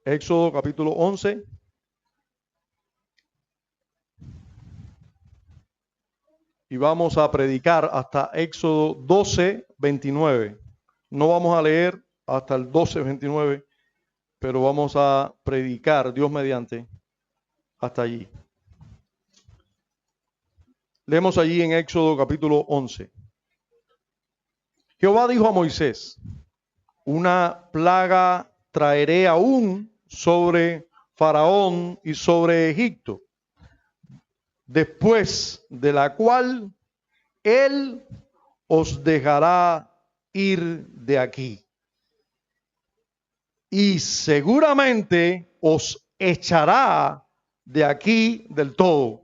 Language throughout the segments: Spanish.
Éxodo capítulo 11. Y vamos a predicar hasta Éxodo 12, 29. No vamos a leer hasta el 12, 29, pero vamos a predicar, Dios mediante, hasta allí. Leemos allí en Éxodo capítulo 11. Jehová dijo a Moisés: una plaga traeré aún sobre Faraón y sobre Egipto, después de la cual él os dejará ir de aquí. Y seguramente os echará de aquí del todo.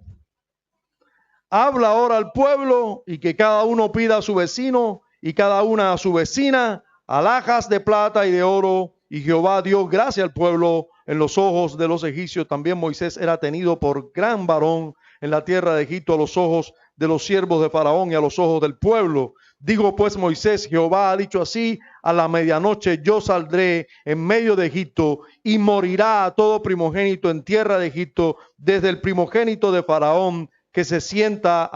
Habla ahora al pueblo y que cada uno pida a su vecino y cada una a su vecina alhajas de plata y de oro. Y Jehová dio gracia al pueblo en los ojos de los egipcios. También Moisés era tenido por gran varón en la tierra de Egipto a los ojos de los siervos de Faraón y a los ojos del pueblo. Digo pues Moisés: Jehová ha dicho así: a la medianoche yo saldré en medio de Egipto y morirá todo primogénito en tierra de Egipto, desde el primogénito de Faraón que se sienta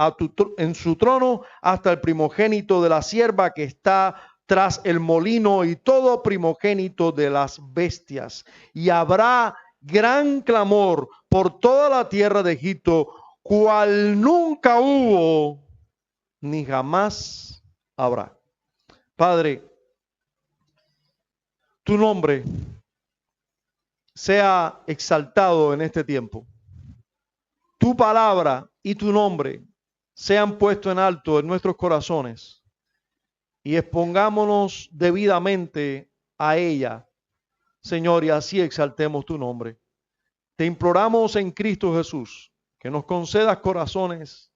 en su trono hasta el primogénito de la sierva que está tras el molino y todo primogénito de las bestias. Y habrá gran clamor por toda la tierra de Egipto, cual nunca hubo ni jamás habrá. Padre, tu nombre sea exaltado en este tiempo. Tu palabra y tu nombre sean puestos en alto en nuestros corazones y expongámonos debidamente a ella, Señor, y así exaltemos tu nombre. Te imploramos en Cristo Jesús que nos concedas corazones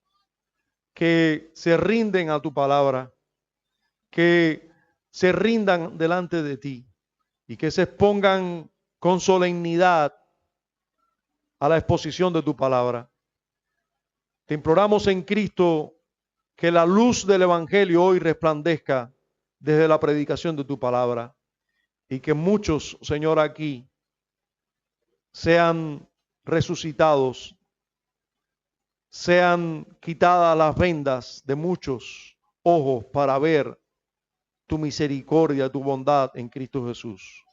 que se rinden a tu palabra, que se rindan delante de ti y que se expongan con solemnidad a la exposición de tu palabra. Te imploramos en Cristo que la luz del Evangelio hoy resplandezca desde la predicación de tu palabra y que muchos, Señor, aquí sean resucitados, sean quitadas las vendas de muchos ojos para ver tu misericordia, tu bondad en Cristo Jesús.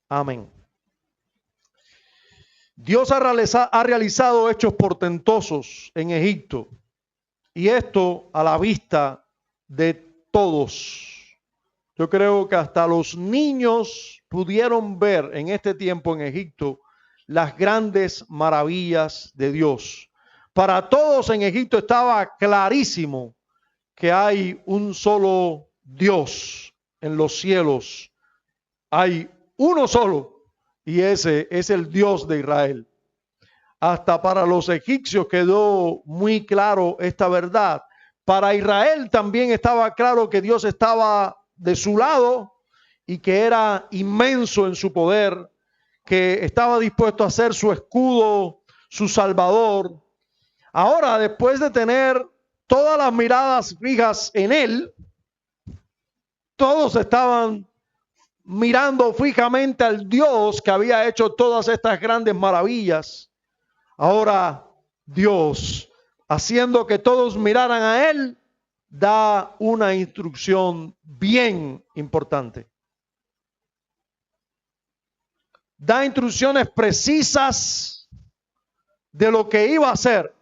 Amén. Dios ha realizado hechos portentosos en Egipto, y esto a la vista de todos. Yo creo que hasta los niños pudieron ver en este tiempo en Egipto las grandes maravillas de Dios. Para todos en Egipto estaba clarísimo que hay un solo Dios en los cielos. Hay uno solo, y ese es el Dios de Israel. Hasta para los egipcios quedó muy claro esta verdad. Para Israel también estaba claro que Dios estaba de su lado y que era inmenso en su poder, que estaba dispuesto a ser su escudo, su salvador. Ahora, después de tener todas las miradas fijas en él, todos estaban mirando fijamente al Dios que había hecho todas estas grandes maravillas. Ahora Dios, haciendo que todos miraran a él, da una instrucción bien importante. Da instrucciones precisas de lo que iba a hacer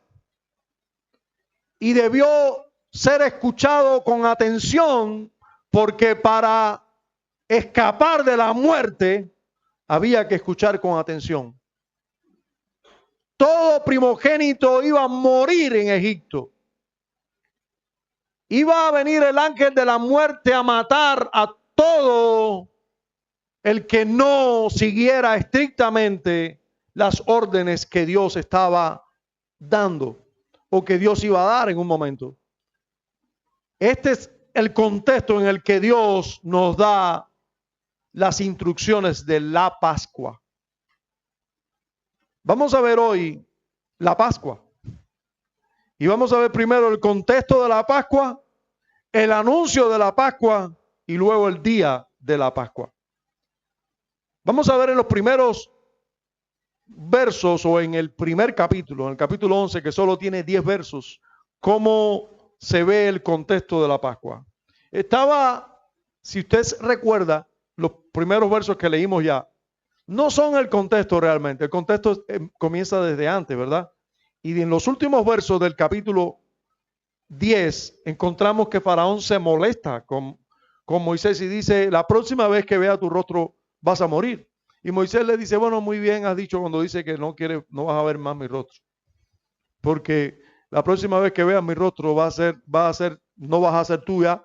y debió ser escuchado con atención, porque para escapar de la muerte había que escuchar con atención. Todo primogénito iba a morir en Egipto. Iba a venir el ángel de la muerte a matar a todo el que no siguiera estrictamente las órdenes que Dios estaba dando o que Dios iba a dar en un momento. Este es el contexto en el que Dios nos da las instrucciones de la Pascua. Vamos a ver hoy la Pascua. Y vamos a ver primero el contexto de la Pascua, el anuncio de la Pascua y luego el día de la Pascua. Vamos a ver en los primeros versos o en el primer capítulo, en el capítulo 11, que solo tiene 10 versos, cómo se ve el contexto de la Pascua. Estaba, si usted recuerda, los primeros versos que leímos ya, no son el contexto realmente, el contexto comienza desde antes, ¿verdad? Y en los últimos versos del capítulo 10 encontramos que Faraón se molesta con Moisés y dice, la próxima vez que vea tu rostro vas a morir. Y Moisés le dice, bueno, muy bien has dicho cuando dice que no vas a ver más mi rostro. Porque la próxima vez que veas mi rostro no vas a ser tuya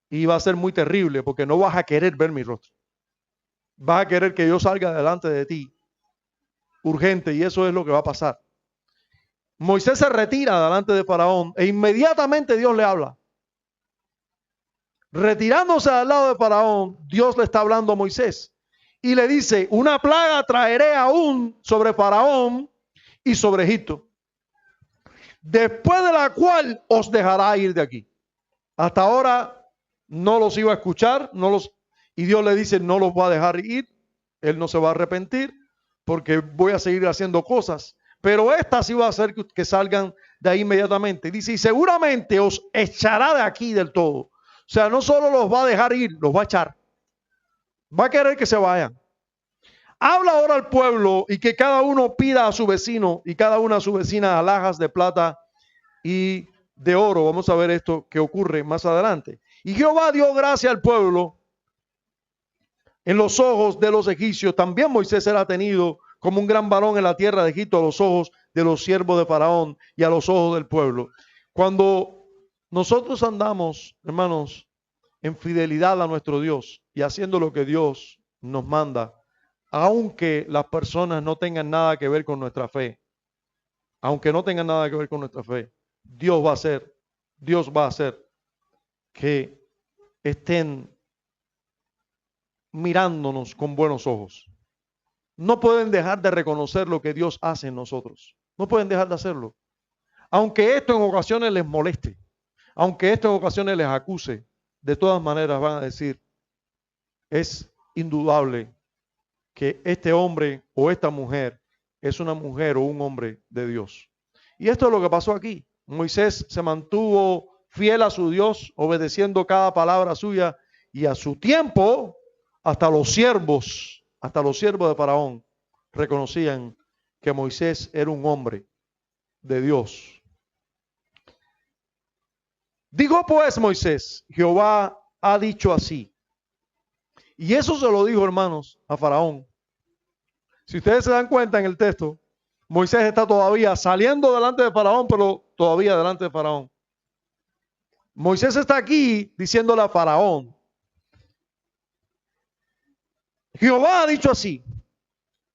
y va a ser muy terrible porque no vas a querer ver mi rostro. Vas a querer que yo salga delante de ti urgente y eso es lo que va a pasar. Moisés se retira delante de Faraón e inmediatamente Dios le habla. Retirándose al lado de Faraón, Dios le está hablando a Moisés y le dice, una plaga traeré aún sobre Faraón y sobre Egipto, después de la cual os dejará ir de aquí. Hasta ahora no los iba a escuchar, y Dios le dice, no los va a dejar ir, él no se va a arrepentir, porque voy a seguir haciendo cosas, pero esta sí va a hacer que salgan de ahí inmediatamente. Dice, y seguramente os echará de aquí del todo. O sea, no solo los va a dejar ir, los va a echar. Va a querer que se vayan. Habla ahora al pueblo y que cada uno pida a su vecino y cada una a su vecina alhajas de plata y de oro. Vamos a ver esto que ocurre más adelante. Y Jehová dio gracia al pueblo en los ojos de los egipcios. También Moisés era tenido como un gran varón en la tierra de Egipto a los ojos de los siervos de Faraón y a los ojos del pueblo. Cuando nosotros andamos, hermanos, en fidelidad a nuestro Dios y haciendo lo que Dios nos manda, aunque las personas no tengan nada que ver con nuestra fe, Dios va a hacer que estén mirándonos con buenos ojos. No pueden dejar de reconocer lo que Dios hace en nosotros. No pueden dejar de hacerlo. Aunque esto en ocasiones les moleste, aunque esto en ocasiones les acuse, de todas maneras van a decir, es indudable que este hombre o esta mujer es una mujer o un hombre de Dios. Y esto es lo que pasó aquí. Moisés se mantuvo fiel a su Dios, obedeciendo cada palabra suya, y a su tiempo, hasta los siervos de Faraón reconocían que Moisés era un hombre de Dios. Dijo pues Moisés, Jehová ha dicho así. Y eso se lo dijo, hermanos, a Faraón. Si ustedes se dan cuenta en el texto, Moisés está todavía saliendo delante de Faraón, pero todavía delante de Faraón. Moisés está aquí diciéndole a Faraón, Jehová ha dicho así,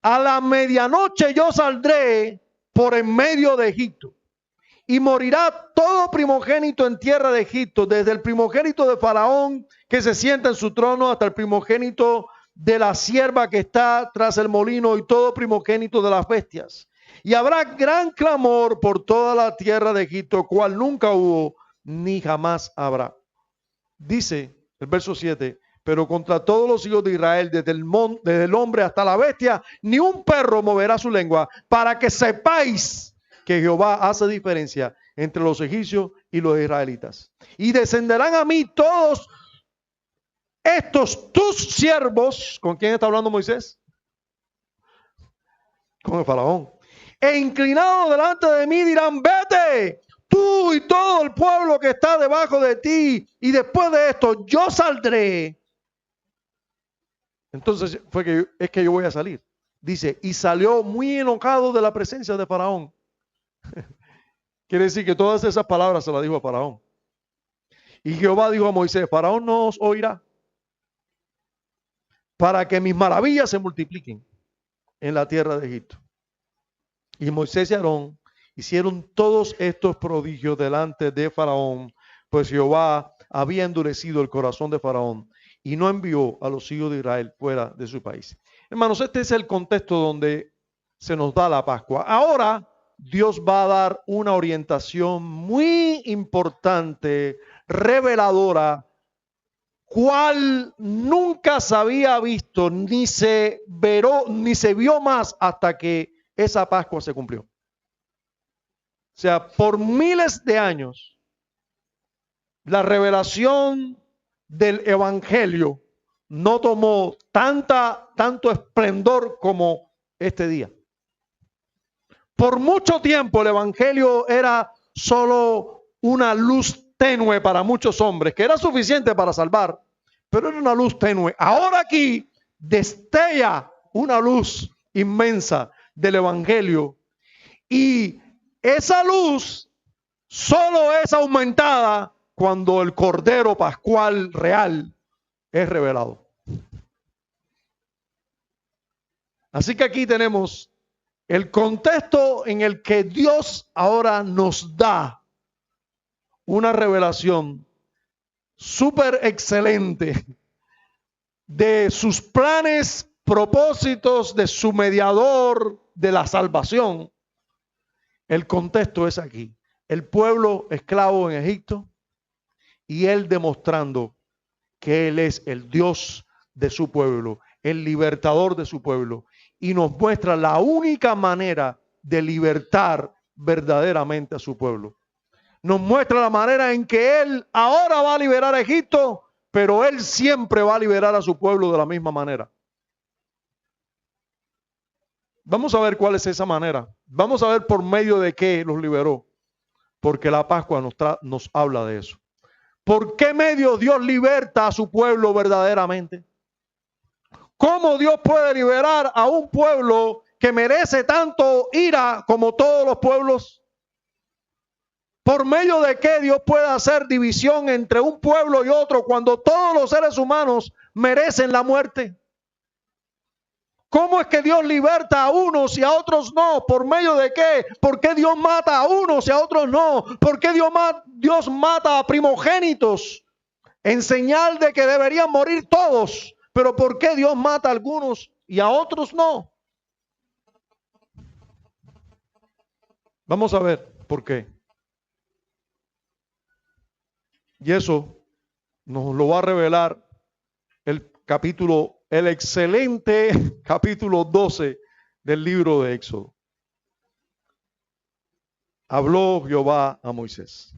a la medianoche yo saldré por en medio de Egipto y morirá todo primogénito en tierra de Egipto, desde el primogénito de Faraón que se sienta en su trono hasta el primogénito de la sierva que está tras el molino y todo primogénito de las bestias. Y habrá gran clamor por toda la tierra de Egipto, cual nunca hubo ni jamás habrá. Dice el verso 7, pero contra todos los hijos de Israel, desde el hombre hasta la bestia, ni un perro moverá su lengua, para que sepáis que Jehová hace diferencia entre los egipcios y los israelitas. Y descenderán a mí todos estos tus siervos. ¿Con quién está hablando Moisés? Con el faraón. E inclinados delante de mí dirán, vete, tú y todo el pueblo que está debajo de ti, y después de esto yo saldré. Entonces es que yo voy a salir. Dice, y salió muy enojado de la presencia de Faraón. Quiere decir que todas esas palabras se las dijo a Faraón. Y Jehová dijo a Moisés, Faraón no os oirá, para que mis maravillas se multipliquen en la tierra de Egipto. Y Moisés y Aarón hicieron todos estos prodigios delante de Faraón, pues Jehová había endurecido el corazón de Faraón y no envió a los hijos de Israel fuera de su país. Hermanos, este es el contexto donde se nos da la Pascua. Ahora Dios va a dar una orientación muy importante, reveladora, cual nunca se había visto, ni se vio más hasta que esa Pascua se cumplió. O sea, por miles de años, la revelación del Evangelio no tomó tanto esplendor como este día. Por mucho tiempo el Evangelio era solo una luz tenue para muchos hombres, que era suficiente para salvar, pero era una luz tenue. Ahora aquí destella una luz inmensa del Evangelio, y esa luz solo es aumentada cuando el Cordero Pascual real es revelado. Así que aquí tenemos el contexto en el que Dios ahora nos da una revelación súper excelente de sus planes, propósitos, de su mediador, de la salvación. El contexto es aquí. El pueblo esclavo en Egipto y él demostrando que él es el Dios de su pueblo, el libertador de su pueblo, y nos muestra la única manera de libertar verdaderamente a su pueblo. Nos muestra la manera en que él ahora va a liberar a Egipto, pero él siempre va a liberar a su pueblo de la misma manera. Vamos a ver cuál es esa manera. Vamos a ver por medio de qué los liberó, porque la Pascua nos habla de eso. ¿Por qué medio Dios liberta a su pueblo verdaderamente? ¿Cómo Dios puede liberar a un pueblo que merece tanto ira como todos los pueblos? ¿Por medio de qué Dios puede hacer división entre un pueblo y otro cuando todos los seres humanos merecen la muerte? ¿Cómo es que Dios liberta a unos y a otros no? ¿Por medio de qué? ¿Por qué Dios mata a unos y a otros no? ¿Por qué Dios mata a primogénitos en señal de que deberían morir todos? Pero ¿por qué Dios mata a algunos y a otros no? Vamos a ver por qué. Y eso nos lo va a revelar el excelente capítulo 12 del libro de Éxodo. Habló Jehová a Moisés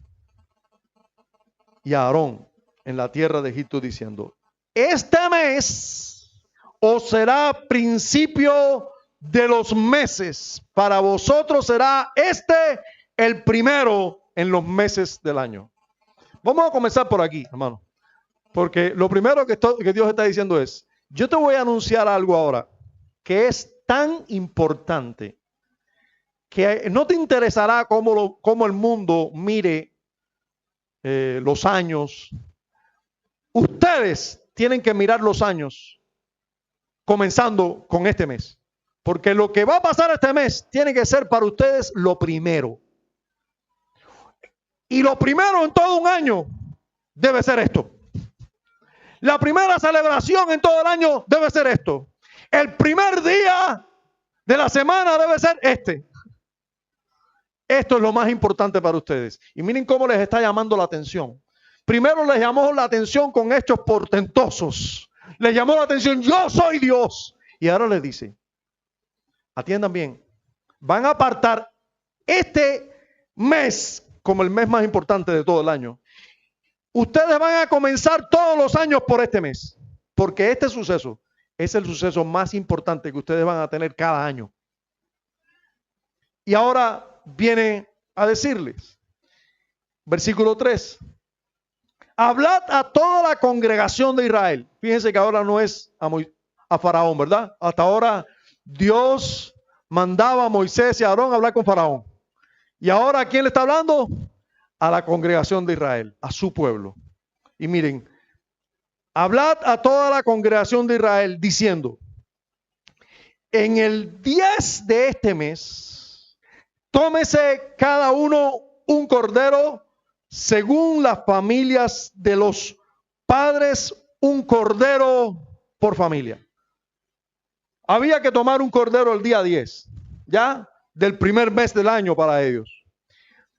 y a Aarón en la tierra de Egipto diciendo: este mes os será principio de los meses, para vosotros será este el primero en los meses del año. Vamos a comenzar por aquí, hermano, porque lo primero que Dios está diciendo es: yo te voy a anunciar algo ahora que es tan importante que no te interesará cómo el mundo mire los años. Ustedes tienen que mirar los años comenzando con este mes, porque lo que va a pasar este mes tiene que ser para ustedes lo primero. Y lo primero en todo un año debe ser esto. La primera celebración en todo el año debe ser esto. El primer día de la semana debe ser este. Esto es lo más importante para ustedes. Y miren cómo les está llamando la atención. Primero les llamó la atención con hechos portentosos. Les llamó la atención: yo soy Dios. Y ahora les dice: atiendan bien, van a apartar este mes como el mes más importante de todo el año. Ustedes van a comenzar todos los años por este mes, porque este suceso es el suceso más importante que ustedes van a tener cada año. Y ahora viene a decirles, versículo 3: hablad a toda la congregación de Israel. Fíjense que ahora no es a Faraón, ¿verdad? Hasta ahora Dios mandaba a Moisés y a Aarón a hablar con Faraón. Y ahora, ¿a quién le está hablando? A la congregación de Israel, a su pueblo. Y miren, hablad a toda la congregación de Israel diciendo: en el 10 de este mes, tómese cada uno un cordero según las familias de los padres, un cordero por familia. Había que tomar un cordero el día 10, ¿ya? Del primer mes del año para ellos.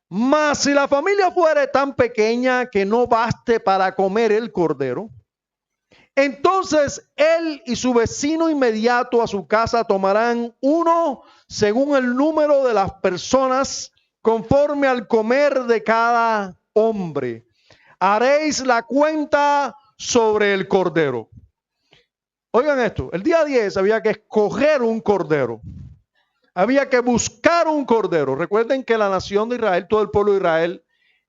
Mas si la familia fuere tan pequeña que no baste para comer el cordero, Entonces él y su vecino inmediato a su casa tomarán uno según el número de las personas, conforme al comer de cada hombre. Haréis la cuenta sobre el cordero. Oigan esto, el día 10 había que escoger un cordero. Había que buscar un cordero. Recuerden que la nación de Israel, todo el pueblo de Israel,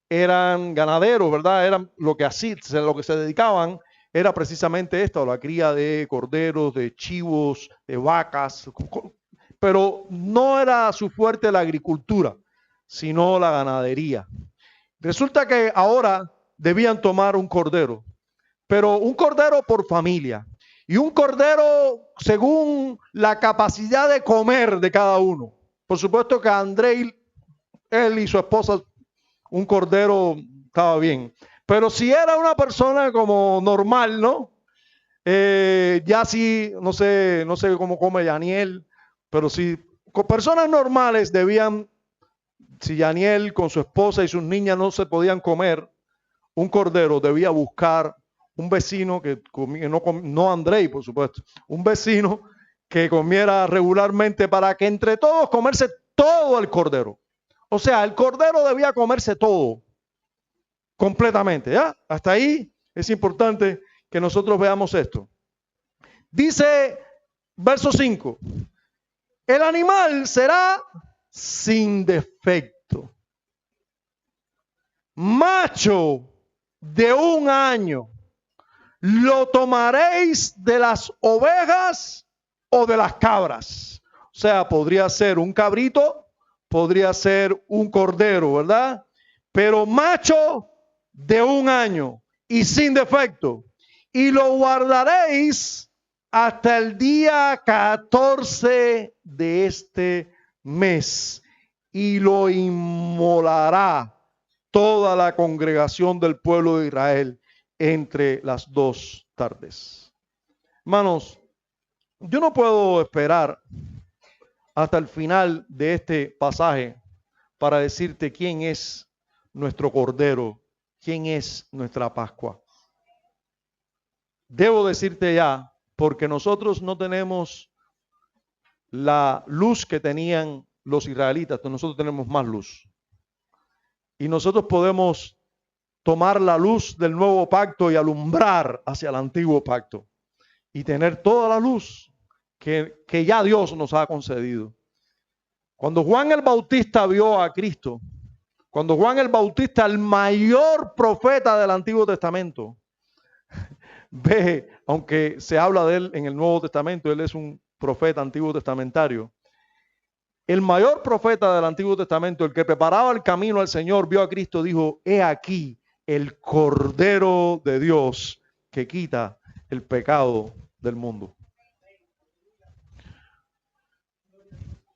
eran ganaderos, ¿verdad? Eran lo que se dedicaban era precisamente esto, la cría de corderos, de chivos, de vacas, pero no era su fuerte la agricultura, sino la ganadería. Resulta que ahora debían tomar un cordero, pero un cordero por familia y un cordero según la capacidad de comer de cada uno. Por supuesto que André, él y su esposa, un cordero estaba bien. Pero si era una persona como normal, ¿no? Ya sí, no sé cómo come Daniel, pero si con personas normales debían, si Daniel con su esposa y sus niñas no se podían comer un cordero, debía buscar un vecino que comiera, no Andrei, por supuesto, un vecino que comiera regularmente para que entre todos comerse todo el cordero. O sea, el cordero debía comerse todo, completamente, ¿ya? Hasta ahí es importante que nosotros veamos esto. Dice, verso 5, el animal será sin defecto, macho de 1 año, lo tomaréis de las ovejas o de las cabras. O sea, podría ser un cabrito, podría ser un cordero, ¿verdad? Pero macho de 1 año y sin defecto. Y lo guardaréis hasta el día 14 de este mes. Y lo inmolará toda la congregación del pueblo de Israel entre las 2 tardes. Hermanos, yo no puedo esperar hasta el final de este pasaje para decirte quién es nuestro Cordero, quién es nuestra Pascua. Debo decirte ya, porque nosotros no tenemos la luz que tenían los israelitas, nosotros tenemos más luz. Y nosotros podemos tomar la luz del nuevo pacto y alumbrar hacia el antiguo pacto y tener toda la luz que ya Dios nos ha concedido. Cuando Juan el Bautista vio a Cristo, cuando Juan el Bautista, el mayor profeta del Antiguo Testamento, ve, aunque se habla de él en el Nuevo Testamento, él es un profeta antiguo testamentario, el mayor profeta del Antiguo Testamento, el que preparaba el camino al Señor, vio a Cristo, dijo, he aquí el Cordero de Dios que quita el pecado del mundo.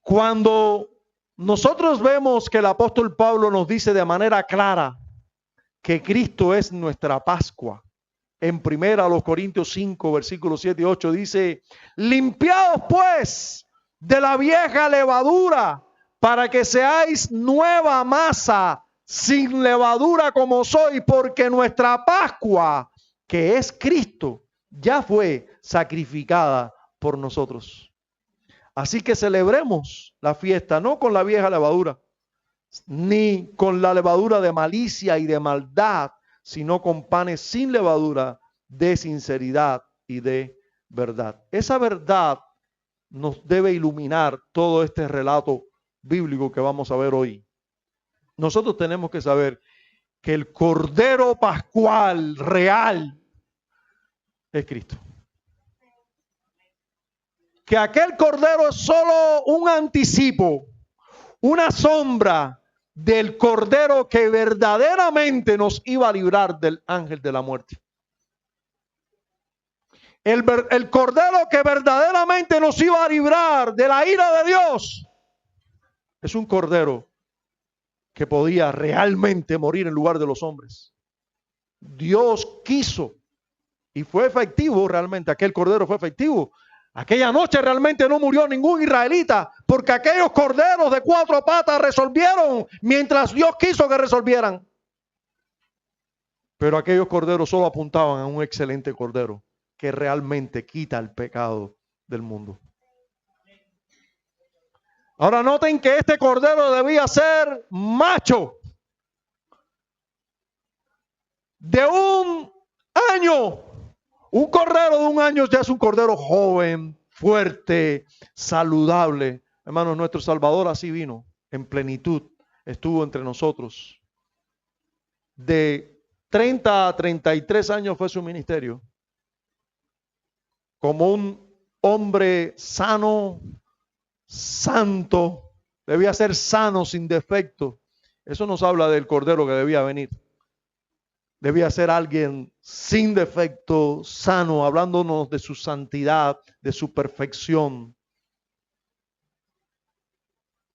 Cuando nosotros vemos que el apóstol Pablo nos dice de manera clara que Cristo es nuestra Pascua, en 1 Corintios 5, versículos 7 y 8 dice, limpiaos pues de la vieja levadura para que seáis nueva masa sin levadura como soy, porque nuestra Pascua, que es Cristo, ya fue sacrificada por nosotros. Así que celebremos la fiesta, no con la vieja levadura, ni con la levadura de malicia y de maldad, sino con panes sin levadura, de sinceridad y de verdad. Esa verdad nos debe iluminar todo este relato bíblico que vamos a ver hoy. Nosotros tenemos que saber que el Cordero Pascual real es Cristo. Que aquel Cordero es solo un anticipo, una sombra del Cordero que verdaderamente nos iba a librar del ángel de la muerte. El Cordero que verdaderamente nos iba a librar de la ira de Dios es un Cordero que podía realmente morir en lugar de los hombres. Dios quiso y fue efectivo realmente, aquel Cordero fue efectivo. Aquella noche realmente no murió ningún israelita porque aquellos corderos de 4 patas resolvieron mientras Dios quiso que resolvieran. Pero aquellos corderos solo apuntaban a un excelente cordero que realmente quita el pecado del mundo. Ahora noten que este cordero debía ser macho, de 1 año. Un cordero de 1 año ya es un cordero joven, fuerte, saludable. Hermanos, nuestro Salvador así vino, en plenitud, estuvo entre nosotros. De 30 a 33 años fue su ministerio. Como un hombre sano, santo, debía ser sano, sin defecto. Eso nos habla del cordero que debía venir. Debía ser alguien sin defecto, sano, hablándonos de su santidad, de su perfección.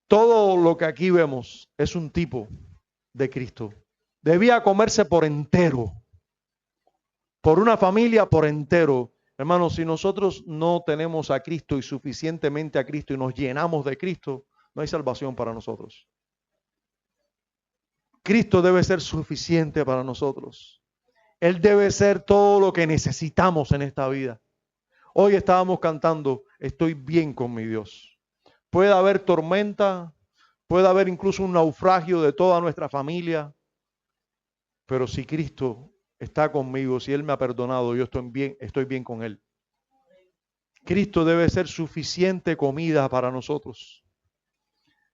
Todo lo que aquí vemos es un tipo de Cristo. Debía comerse por entero, por una familia por entero. Hermanos, si nosotros no tenemos a Cristo y suficientemente a Cristo y nos llenamos de Cristo, no hay salvación para nosotros. Cristo debe ser suficiente para nosotros. Él debe ser todo lo que necesitamos en esta vida. Hoy estábamos cantando, estoy bien con mi Dios. Puede haber tormenta, puede haber incluso un naufragio de toda nuestra familia, pero si Cristo está conmigo, si Él me ha perdonado, yo estoy bien con Él. Cristo debe ser suficiente comida para nosotros.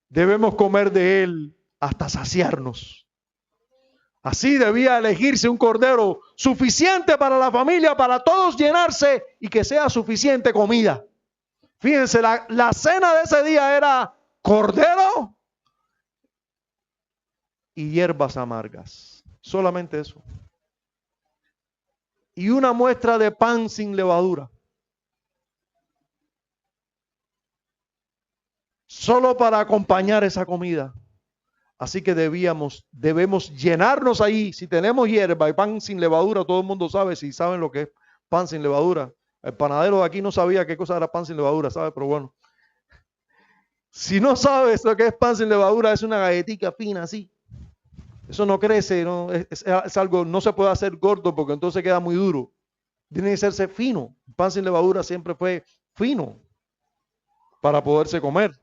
Debemos comer de Él hasta saciarnos. Así debía elegirse un cordero suficiente para la familia, para todos llenarse y que sea suficiente comida. Fíjense, la cena de ese día era cordero y hierbas amargas. Solamente eso. Y una muestra de pan sin levadura. Solo para acompañar esa comida. Así que debemos llenarnos ahí. Si tenemos hierba y pan sin levadura, todo el mundo sabe, si saben lo que es pan sin levadura. El panadero de aquí no sabía qué cosa era pan sin levadura, ¿sabe? Pero bueno. Si no sabes lo que es pan sin levadura, es una galletita fina así. Eso no crece, no, es algo, no se puede hacer gordo porque entonces queda muy duro. Tiene que hacerse fino. El pan sin levadura siempre fue fino para poderse comer.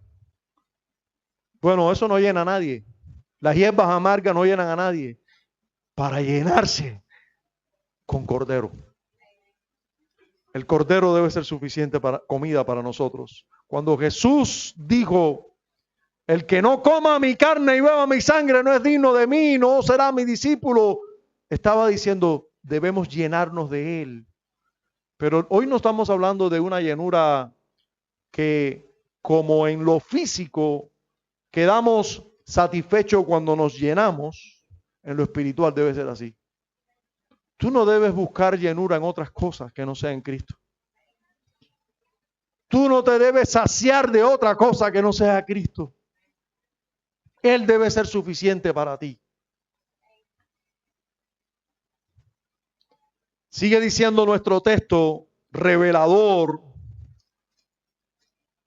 Bueno, eso no llena a nadie. Las hierbas amargas no llenan a nadie. Para llenarse con cordero. El cordero debe ser suficiente para comida para nosotros. Cuando Jesús dijo, el que no coma mi carne y beba mi sangre no es digno de mí, no será mi discípulo, estaba diciendo, debemos llenarnos de Él. Pero hoy no estamos hablando de una llenura que, como en lo físico, quedamos satisfechos cuando nos llenamos. En lo espiritual debe ser así. Tú no debes buscar llenura en otras cosas que no sea en Cristo. Tú no te debes saciar de otra cosa que no sea Cristo. Él debe ser suficiente para ti. Sigue diciendo nuestro texto revelador,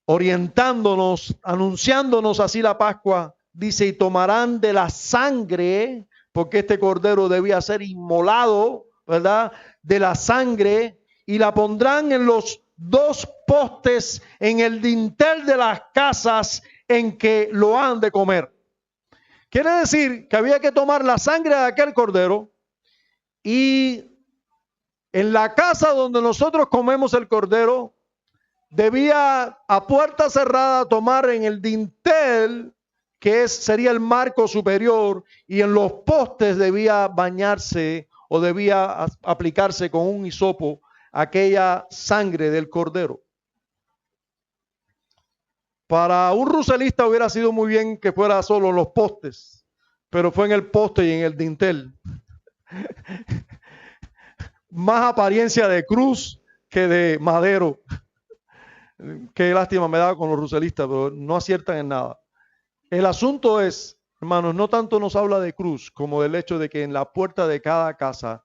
orientándonos, anunciándonos así la Pascua. Dice, y tomarán de la sangre, porque este cordero debía ser inmolado, ¿verdad? De la sangre, y la pondrán en los 2 postes en el dintel de las casas en que lo han de comer. Quiere decir que había que tomar la sangre de aquel cordero y en la casa donde nosotros comemos el cordero, debía a puerta cerrada tomar en el dintel, que sería el marco superior, y en los postes debía bañarse o debía aplicarse con un hisopo aquella sangre del cordero. Para un ruselista hubiera sido muy bien que fuera solo en los postes, pero fue en el poste y en el dintel. Más apariencia de cruz que de madero. Qué lástima me da con los ruselistas, pero no aciertan en nada. El asunto es, hermanos, no tanto nos habla de cruz como del hecho de que en la puerta de cada casa,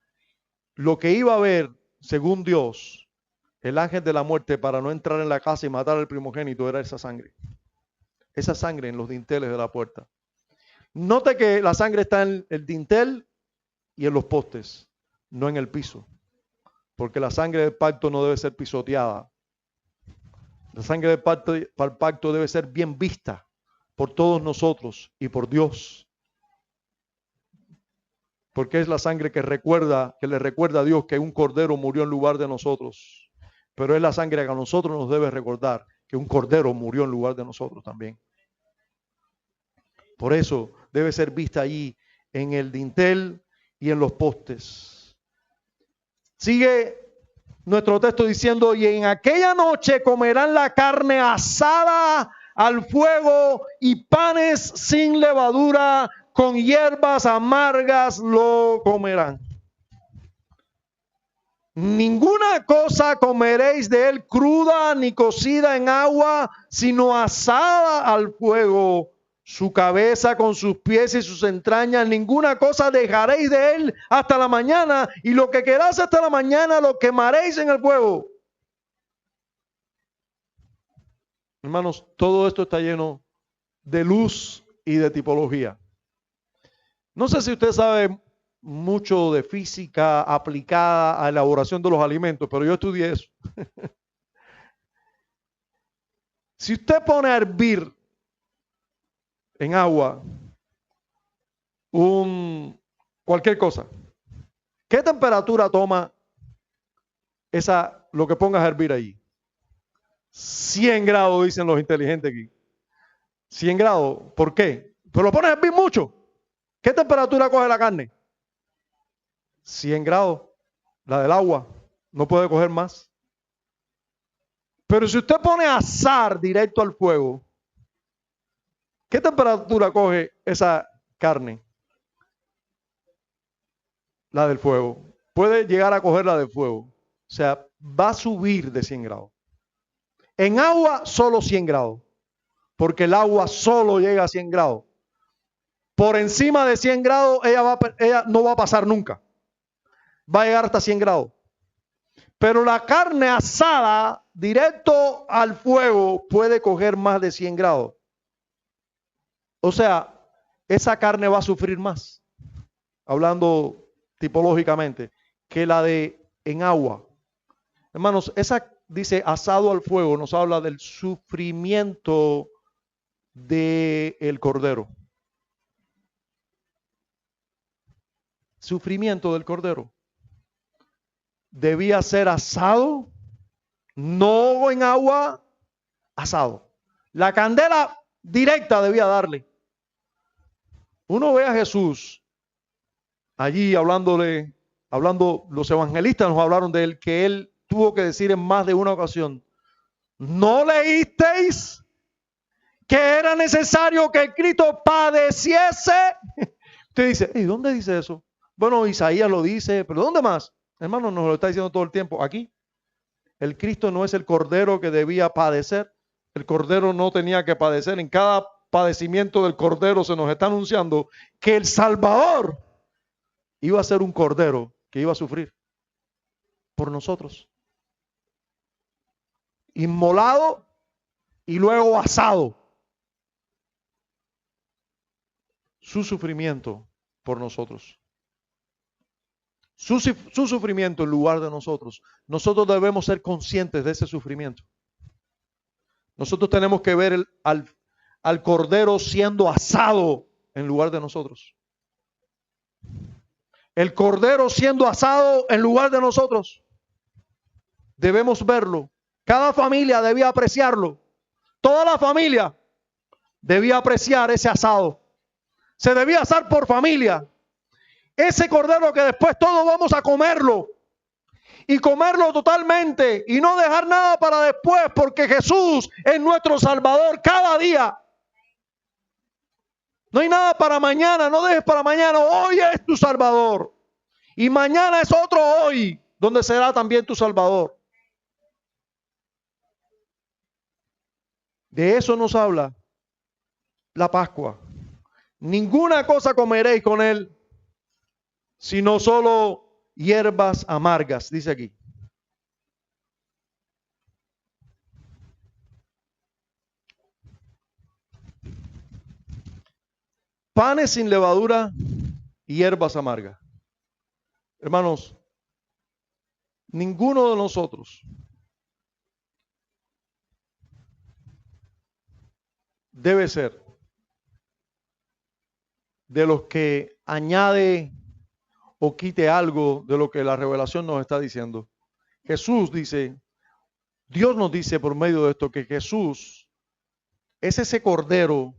lo que iba a ver, según Dios, el ángel de la muerte para no entrar en la casa y matar al primogénito era esa sangre. Esa sangre en los dinteles de la puerta. Note que la sangre está en el dintel y en los postes, no en el piso. porque la sangre del pacto no debe ser pisoteada. La sangre del pacto debe ser bien vista por todos nosotros y por Dios. Porque es la sangre que le recuerda a Dios que un cordero murió en lugar de nosotros. Pero es la sangre que a nosotros nos debe recordar que un cordero murió en lugar de nosotros también. Por eso debe ser vista allí en el dintel y en los postes. Sigue nuestro texto diciendo, y en aquella noche comerán la carne asada al fuego y panes sin levadura, con hierbas amargas lo comerán. Ninguna cosa comeréis de él cruda ni cocida en agua, sino asada al fuego. Su cabeza con sus pies y sus entrañas, ninguna cosa dejaréis de él hasta la mañana, y lo que queráis hasta la mañana lo quemaréis en el fuego. Hermanos, todo esto está lleno de luz y de tipología. No sé si usted sabe mucho de física aplicada a la elaboración de los alimentos, pero yo estudié eso. Si usted pone a hervir en agua cualquier cosa, ¿qué temperatura toma lo que pongas a hervir ahí? 100 grados, dicen los inteligentes aquí. 100 grados, ¿por qué? Pero lo pones a hervir mucho. ¿Qué temperatura coge la carne? 100 grados, la del agua, no puede coger más. Pero si usted pone a asar directo al fuego, ¿qué temperatura coge esa carne? La del fuego. Puede llegar a coger la del fuego. O sea, va a subir de 100 grados. En agua, solo 100 grados. Porque el agua solo llega a 100 grados. Por encima de 100 grados, ella no va a pasar nunca. Va a llegar hasta 100 grados. Pero la carne asada directo al fuego puede coger más de 100 grados. O sea, esa carne va a sufrir más, hablando tipológicamente, que la de en agua. Hermanos, esa dice asado al fuego, nos habla del sufrimiento del cordero. Sufrimiento del cordero. Debía ser asado, no en agua, asado. La candela directa debía darle. Uno ve a Jesús allí hablando, los evangelistas nos hablaron de él, que él tuvo que decir en más de una ocasión, ¿no leísteis que era necesario que el Cristo padeciese? Usted dice, ¿y dónde dice eso? Bueno, Isaías lo dice, pero ¿dónde más? Hermano, nos lo está diciendo todo el tiempo. Aquí, el Cristo no es el cordero que debía padecer. El cordero no tenía que padecer. En cada padecimiento del cordero se nos está anunciando que el Salvador iba a ser un cordero que iba a sufrir por nosotros. Inmolado y luego asado. Su sufrimiento por nosotros. Su sufrimiento en lugar de nosotros. Nosotros debemos ser conscientes de ese sufrimiento. Nosotros tenemos que ver al cordero siendo asado en lugar de nosotros. El cordero siendo asado en lugar de nosotros. Debemos verlo. Cada familia debía apreciarlo. Toda la familia debía apreciar ese asado. Se debía asar por familia. Ese cordero que después todos vamos a comerlo. Y comerlo totalmente. Y no dejar nada para después. Porque Jesús es nuestro Salvador cada día. No hay nada para mañana. No dejes para mañana. Hoy es tu Salvador. Y mañana es otro hoy. Donde será también tu Salvador. De eso nos habla la Pascua. Ninguna cosa comeréis con él, sino solo hierbas amargas, dice aquí. Panes sin levadura y hierbas amargas. Hermanos, ninguno de nosotros debe ser de los que añade o quite algo de lo que la revelación nos está diciendo. Jesús dice, Dios nos dice por medio de esto que Jesús es ese cordero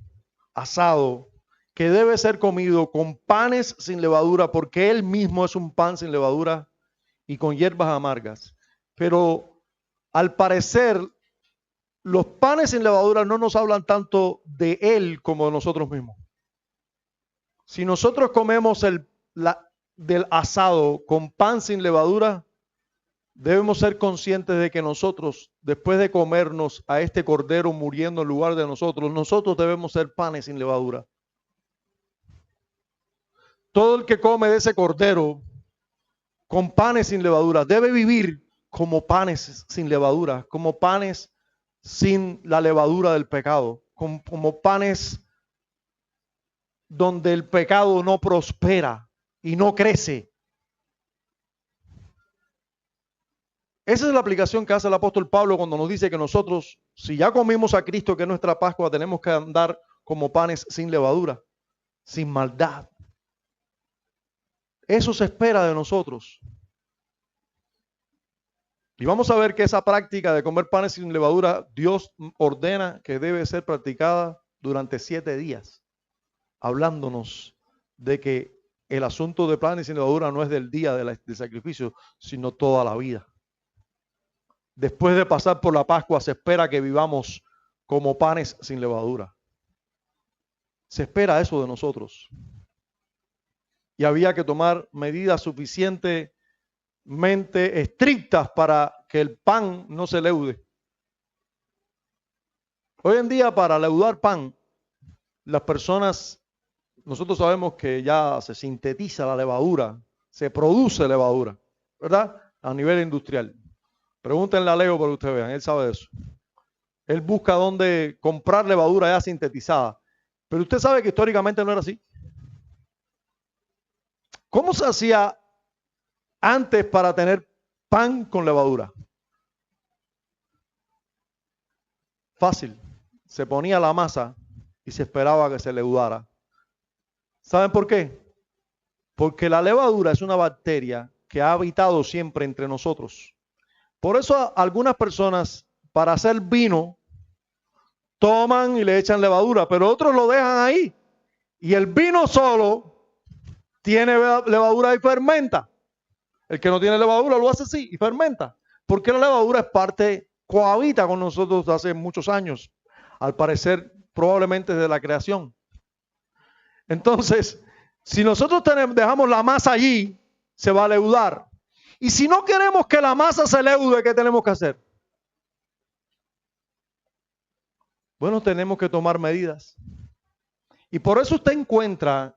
asado que debe ser comido con panes sin levadura, porque Él mismo es un pan sin levadura y con hierbas amargas. Pero al parecer, los panes sin levadura no nos hablan tanto de Él como de nosotros mismos. Si nosotros comemos del asado con pan sin levadura, debemos ser conscientes de que nosotros, después de comernos a este cordero muriendo en lugar de nosotros debemos ser panes sin levadura. Todo el que come de ese cordero con panes sin levadura debe vivir como panes sin levadura, como panes sin la levadura del pecado, como panes donde el pecado no prospera y no crece. Esa es la aplicación que hace el apóstol Pablo cuando nos dice que nosotros, si ya comimos a Cristo, que es nuestra Pascua, tenemos que andar como panes sin levadura, sin maldad. Eso se espera de nosotros. Y vamos a ver que esa práctica de comer panes sin levadura, Dios ordena que debe ser practicada durante 7 días, hablándonos de que el asunto de panes sin levadura no es del día del sacrificio, sino toda la vida. Después de pasar por la Pascua, se espera que vivamos como panes sin levadura. Se espera eso de nosotros. Y había que tomar medidas suficientemente estrictas para que el pan no se leude. Hoy en día, para leudar pan, las personas, nosotros sabemos que ya se sintetiza la levadura, se produce levadura, ¿verdad? A nivel industrial. Pregúntenle a Leo para que ustedes vean, él sabe de eso. Él busca dónde comprar levadura ya sintetizada. Pero usted sabe que históricamente no era así. ¿Cómo se hacía antes para tener pan con levadura? Fácil. Se ponía la masa y se esperaba que se leudara. ¿Saben por qué? Porque la levadura es una bacteria que ha habitado siempre entre nosotros. Por eso algunas personas, para hacer vino, toman y le echan levadura, pero otros lo dejan ahí. Y el vino solo tiene levadura y fermenta. El que no tiene levadura lo hace así y fermenta. Porque la levadura es parte, cohabita con nosotros desde hace muchos años. Al parecer, probablemente desde la creación. Entonces, si nosotros dejamos la masa allí, se va a leudar. Y si no queremos que la masa se leude, ¿qué tenemos que hacer? Bueno, tenemos que tomar medidas. Y por eso usted encuentra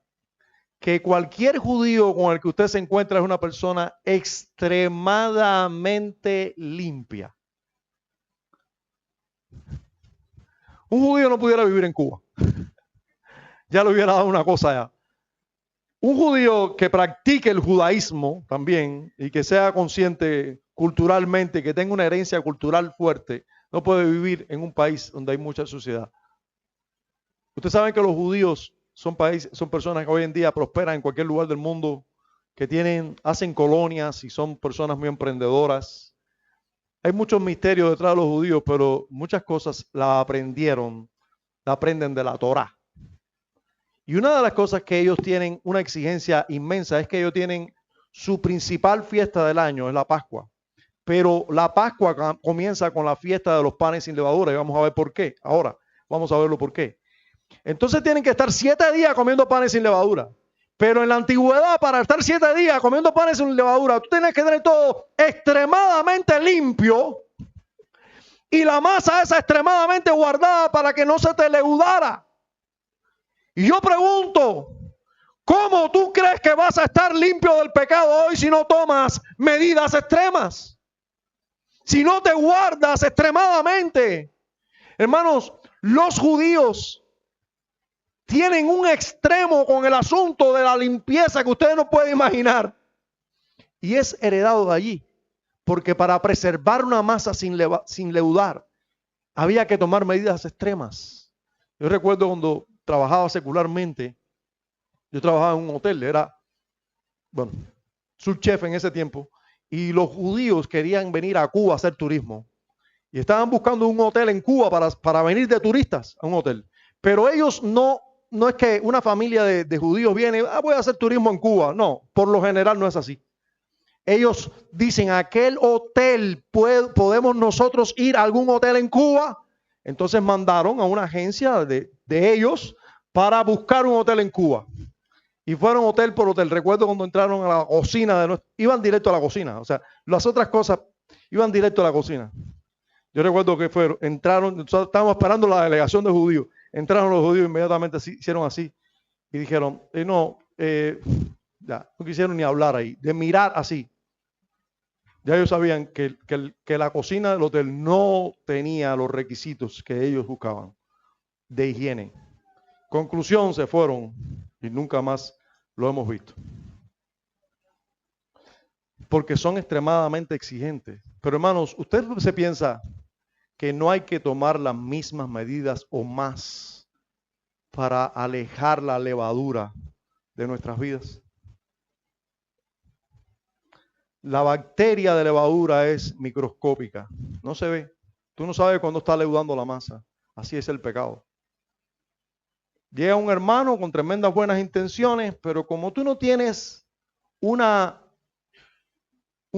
que cualquier judío con el que usted se encuentra es una persona extremadamente limpia. Un judío no pudiera vivir en Cuba. Ya le hubiera dado una cosa ya. Un judío que practique el judaísmo también y que sea consciente culturalmente, que tenga una herencia cultural fuerte, no puede vivir en un país donde hay mucha suciedad. Ustedes saben que los judíos son personas que hoy en día prosperan en cualquier lugar del mundo, que hacen colonias y son personas muy emprendedoras. Hay muchos misterios detrás de los judíos, pero muchas cosas la aprenden de la Torá. Y una de las cosas que ellos tienen una exigencia inmensa es que ellos tienen su principal fiesta del año, es la Pascua. Pero la Pascua comienza con la fiesta de los panes sin levadura y vamos a ver por qué. Ahora, vamos a verlo por qué. Entonces tienen que estar 7 días comiendo panes sin levadura. Pero en la antigüedad, para estar 7 días comiendo panes sin levadura, tú tienes que tener todo extremadamente limpio y la masa esa extremadamente guardada para que no se te leudara. Y yo pregunto, ¿cómo tú crees que vas a estar limpio del pecado hoy si no tomas medidas extremas? Si no te guardas extremadamente. Hermanos, los judíos tienen un extremo con el asunto de la limpieza que ustedes no pueden imaginar. Y es heredado de allí. porque para preservar una masa sin leudar, había que tomar medidas extremas. Yo recuerdo cuando trabajaba secularmente, yo trabajaba en un hotel, era, bueno, subchef en ese tiempo, y los judíos querían venir a Cuba a hacer turismo. Y estaban buscando un hotel en Cuba para venir de turistas a un hotel. Pero ellos no es que una familia de judíos viene, voy a hacer turismo en Cuba. No, por lo general no es así. Ellos dicen, aquel hotel, ¿podemos nosotros ir a algún hotel en Cuba? Entonces mandaron a una agencia de ellos para buscar un hotel en Cuba. Y fueron hotel por hotel. Recuerdo cuando entraron a la cocina, iban directo a la cocina. O sea, las otras cosas iban directo a la cocina. Yo recuerdo que entraron, estábamos esperando la delegación de judíos. Entraron los judíos inmediatamente, hicieron así y dijeron, ya, no quisieron ni hablar ahí, de mirar así. Ya ellos sabían que la cocina del hotel no tenía los requisitos que ellos buscaban de higiene. Conclusión, se fueron y nunca más lo hemos visto. Porque son extremadamente exigentes. Pero hermanos, usted se piensa que no hay que tomar las mismas medidas o más para alejar la levadura de nuestras vidas. La bacteria de levadura es microscópica, no se ve. Tú no sabes cuándo está leudando la masa. Así es el pecado. Llega un hermano con tremendas buenas intenciones, pero como tú no tienes un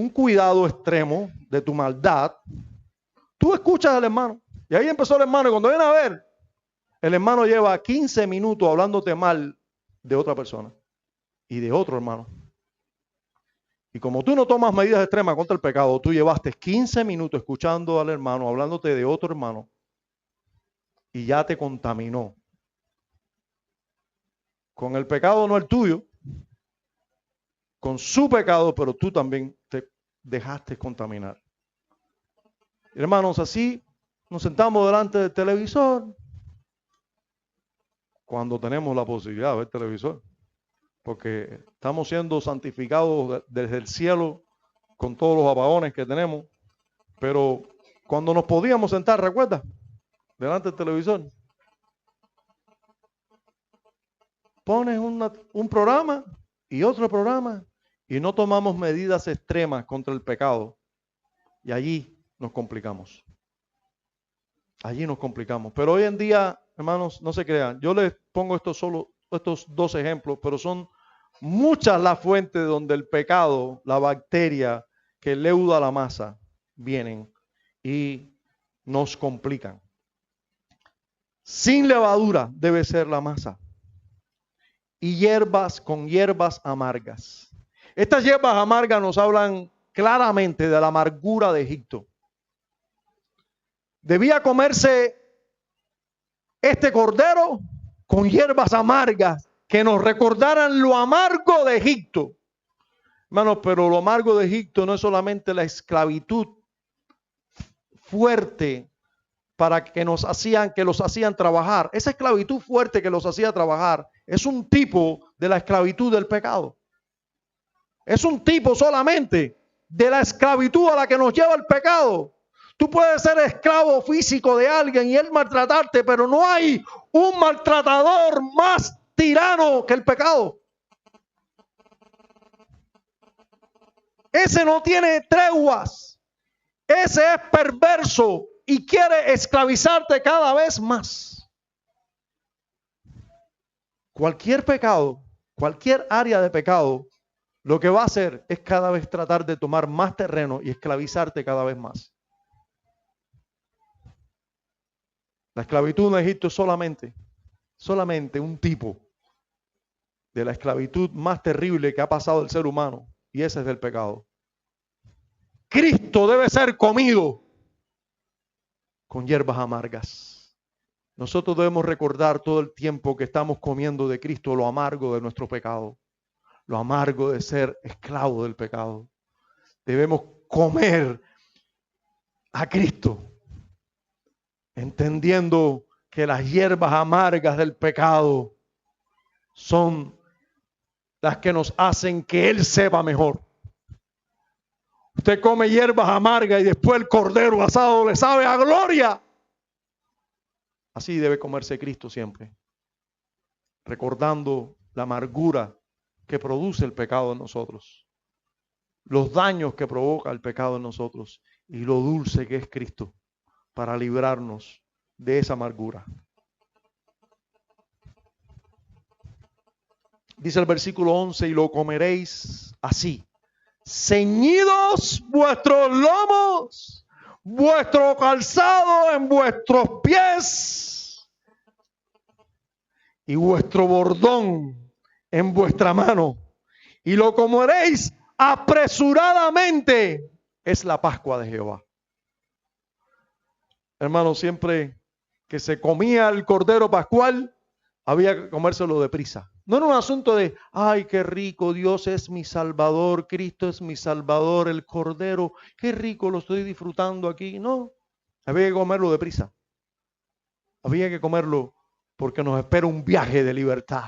cuidado extremo de tu maldad, tú escuchas al hermano. Y ahí empezó el hermano, y cuando viene a ver, el hermano lleva 15 minutos hablándote mal de otra persona y de otro hermano. Y como tú no tomas medidas extremas contra el pecado, tú llevaste 15 minutos escuchando al hermano, hablándote de otro hermano, y ya te contaminó. Con el pecado no el tuyo, con su pecado, pero tú también te dejaste contaminar. Hermanos, así nos sentamos delante del televisor cuando tenemos la posibilidad de ver televisor, porque estamos siendo santificados desde el cielo con todos los apagones que tenemos, pero cuando nos podíamos sentar, ¿recuerdas? Delante del televisor. Pones un programa y otro programa y no tomamos medidas extremas contra el pecado. Y allí nos complicamos. Allí nos complicamos. Pero hoy en día, hermanos, no se crean. Yo les pongo estos dos ejemplos, pero son muchas las fuentes donde el pecado, la bacteria que leuda la masa, vienen y nos complican. Sin levadura debe ser la masa. Y con hierbas amargas. Estas hierbas amargas nos hablan claramente de la amargura de Egipto. Debía comerse este cordero con hierbas amargas que nos recordaran lo amargo de Egipto. Hermanos, pero lo amargo de Egipto no es solamente la esclavitud fuerte que los hacían trabajar. Esa esclavitud fuerte que los hacía trabajar es un tipo de la esclavitud del pecado. Es un tipo solamente de la esclavitud a la que nos lleva el pecado. Tú puedes ser esclavo físico de alguien y él maltratarte, pero no hay un maltratador más tirano que el pecado. Ese no tiene treguas. Ese es perverso y quiere esclavizarte cada vez más. Cualquier pecado, cualquier área de pecado, lo que va a hacer es cada vez tratar de tomar más terreno y esclavizarte cada vez más. La esclavitud en Egipto es solamente un tipo de la esclavitud más terrible que ha pasado el ser humano, y ese es del pecado. Cristo debe ser comido con hierbas amargas. Nosotros debemos recordar todo el tiempo que estamos comiendo de Cristo lo amargo de nuestro pecado, lo amargo de ser esclavo del pecado. Debemos comer a Cristo, entendiendo que las hierbas amargas del pecado son las que nos hacen que Él sepa mejor. Usted come hierbas amargas y después el cordero asado le sabe a gloria. Así debe comerse Cristo siempre, recordando la amargura que produce el pecado en nosotros, los daños que provoca el pecado en nosotros y lo dulce que es Cristo para librarnos de esa amargura. Dice el versículo 11, y lo comeréis así, ceñidos vuestros lomos, vuestro calzado en vuestros pies y vuestro bordón en vuestra mano, y lo comeréis apresuradamente. Es la Pascua de Jehová. Hermanos, siempre que se comía el cordero pascual, había que comérselo deprisa. No era un asunto de, ay, qué rico, Dios es mi Salvador, Cristo es mi Salvador, el cordero, qué rico, lo estoy disfrutando aquí. No, había que comerlo deprisa. Había que comerlo porque nos espera un viaje de libertad.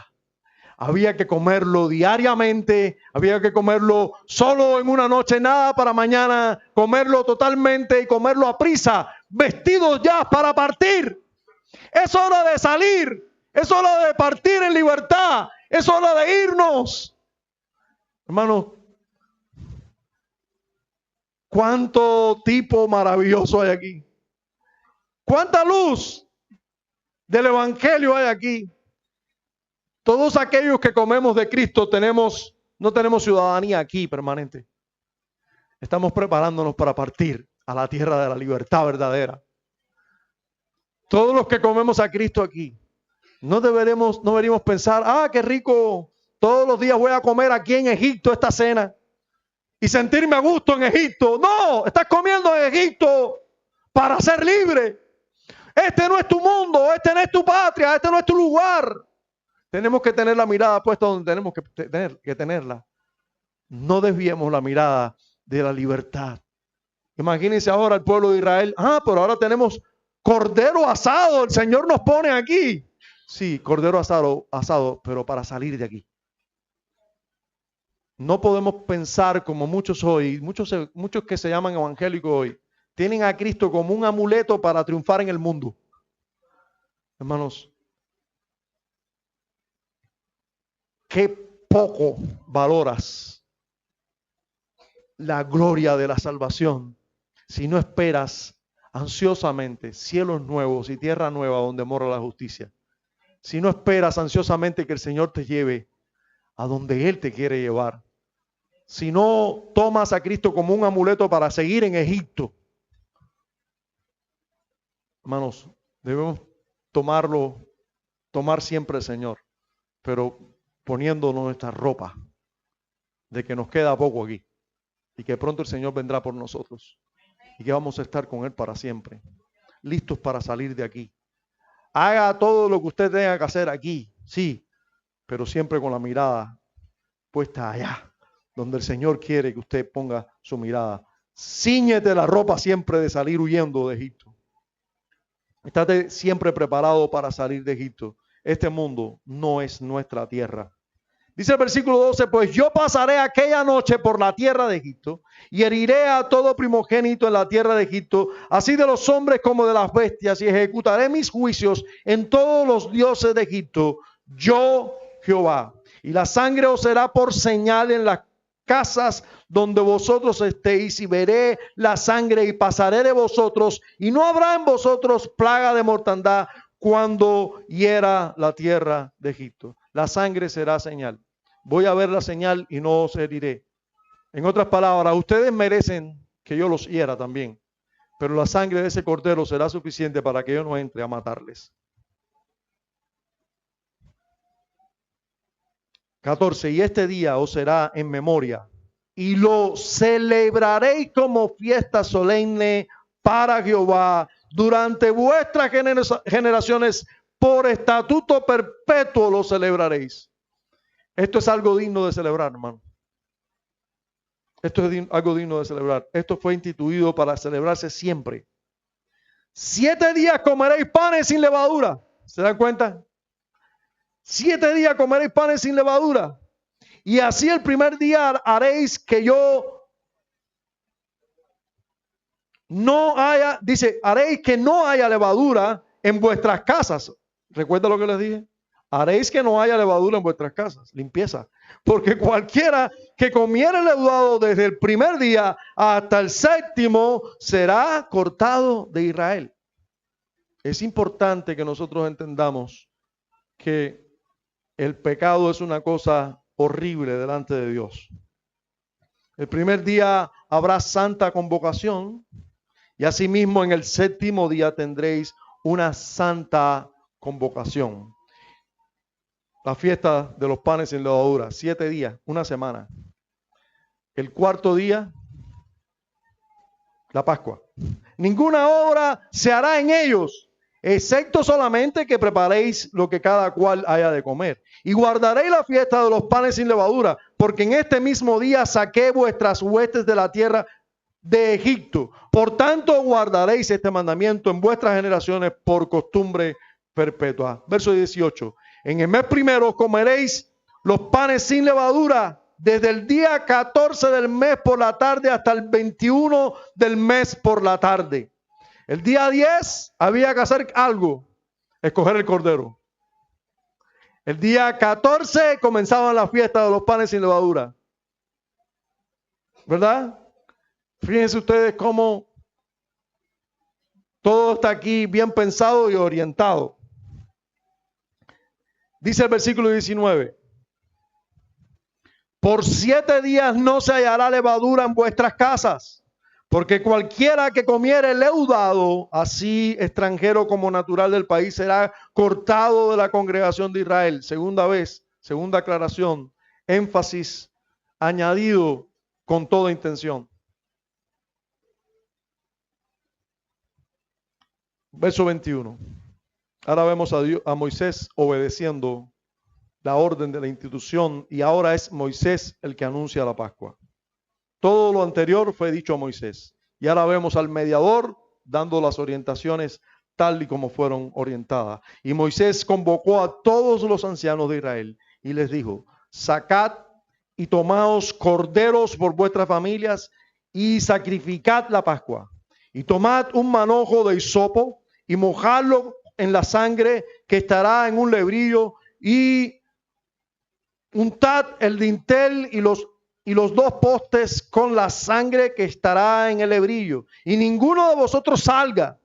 Había que comerlo diariamente, había que comerlo solo en una noche, nada para mañana, comerlo totalmente y comerlo a prisa, vestidos ya para partir. Es hora de salir, es hora de partir en libertad, es hora de irnos. Hermanos, cuánto tipo maravilloso hay aquí. Cuánta luz del evangelio hay aquí. Todos aquellos que comemos de Cristo no tenemos ciudadanía aquí permanente. Estamos preparándonos para partir a la tierra de la libertad verdadera. Todos los que comemos a Cristo aquí, no deberíamos pensar, qué rico, todos los días voy a comer aquí en Egipto esta cena y sentirme a gusto en Egipto. No, estás comiendo en Egipto para ser libre. Este no es tu mundo, este no es tu patria, este no es tu lugar. Tenemos que tener la mirada puesta donde tenemos que tenerla. No desviemos la mirada de la libertad. Imagínense ahora el pueblo de Israel. Pero ahora tenemos cordero asado. El Señor nos pone aquí. Sí, cordero asado, pero para salir de aquí. No podemos pensar como muchos hoy, muchos que se llaman evangélicos hoy, tienen a Cristo como un amuleto para triunfar en el mundo. Hermanos, qué poco valoras la gloria de la salvación si no esperas ansiosamente cielos nuevos y tierra nueva donde mora la justicia. Si no esperas ansiosamente que el Señor te lleve a donde Él te quiere llevar. Si no tomas a Cristo como un amuleto para seguir en Egipto. Hermanos, debemos tomar siempre el Señor, pero poniéndonos nuestra ropa de que nos queda poco aquí y que pronto el Señor vendrá por nosotros y que vamos a estar con Él para siempre, listos para salir de aquí. Haga todo lo que usted tenga que hacer aquí, sí, pero siempre con la mirada puesta allá, donde el Señor quiere que usted ponga su mirada. Cíñete la ropa siempre de salir huyendo de Egipto. Estate siempre preparado para salir de Egipto. Este mundo no es nuestra tierra. Dice el versículo 12, pues yo pasaré aquella noche por la tierra de Egipto y heriré a todo primogénito en la tierra de Egipto, así de los hombres como de las bestias, y ejecutaré mis juicios en todos los dioses de Egipto, yo Jehová. Y la sangre os será por señal en las casas donde vosotros estéis, y veré la sangre y pasaré de vosotros, y no habrá en vosotros plaga de mortandad cuando hiera la tierra de Egipto. La sangre será señal. Voy a ver la señal y no os heriré. En otras palabras, ustedes merecen que yo los hiera también, pero la sangre de ese cordero será suficiente para que yo no entre a matarles. 14. Y este día os será en memoria y lo celebraréis como fiesta solemne para Jehová durante vuestras generaciones. Por estatuto perpetuo lo celebraréis. Esto es algo digno de celebrar, hermano. Esto es algo digno de celebrar. Esto fue instituido para celebrarse siempre. 7 días comeréis panes sin levadura. ¿Se dan cuenta? 7 días comeréis panes sin levadura. Y así el primer día haréis que yo no haya, dice, haréis que no haya levadura en vuestras casas. ¿Recuerda lo que les dije? Haréis que no haya levadura en vuestras casas. Limpieza. Porque cualquiera que comiere leudado desde el primer día hasta el séptimo será cortado de Israel. Es importante que nosotros entendamos que el pecado es una cosa horrible delante de Dios. El primer día habrá santa convocación y asimismo en el séptimo día tendréis una santa convocación. La fiesta de los panes sin levadura, 7 días, una semana. El cuarto día, la Pascua. Ninguna obra se hará en ellos, excepto solamente que preparéis lo que cada cual haya de comer. Y guardaréis la fiesta de los panes sin levadura, porque en este mismo día saqué vuestras huestes de la tierra de Egipto. Por tanto, guardaréis este mandamiento en vuestras generaciones por costumbre perpetua. Verso 18. En el mes primero comeréis los panes sin levadura desde el día 14 del mes por la tarde hasta el 21 del mes por la tarde. El día 10 había que hacer algo, escoger el cordero. El día 14 comenzaban la fiesta de los panes sin levadura. ¿Verdad? Fíjense ustedes cómo todo está aquí bien pensado y orientado. Dice el versículo 19. Por 7 días no se hallará levadura en vuestras casas, porque cualquiera que comiere leudado, así extranjero como natural del país, será cortado de la congregación de Israel. Segunda vez, segunda aclaración, énfasis añadido con toda intención. Verso 21. Ahora vemos a Moisés obedeciendo la orden de la institución y ahora es Moisés el que anuncia la Pascua. Todo lo anterior fue dicho a Moisés y ahora vemos al mediador dando las orientaciones tal y como fueron orientadas. Y Moisés convocó a todos los ancianos de Israel y les dijo: sacad y tomaos corderos por vuestras familias y sacrificad la Pascua. Y tomad un manojo de hisopo y mojadlo en la sangre que estará en un lebrillo y untad el dintel y los 2 postes con la sangre que estará en el lebrillo. Y ninguno de vosotros salga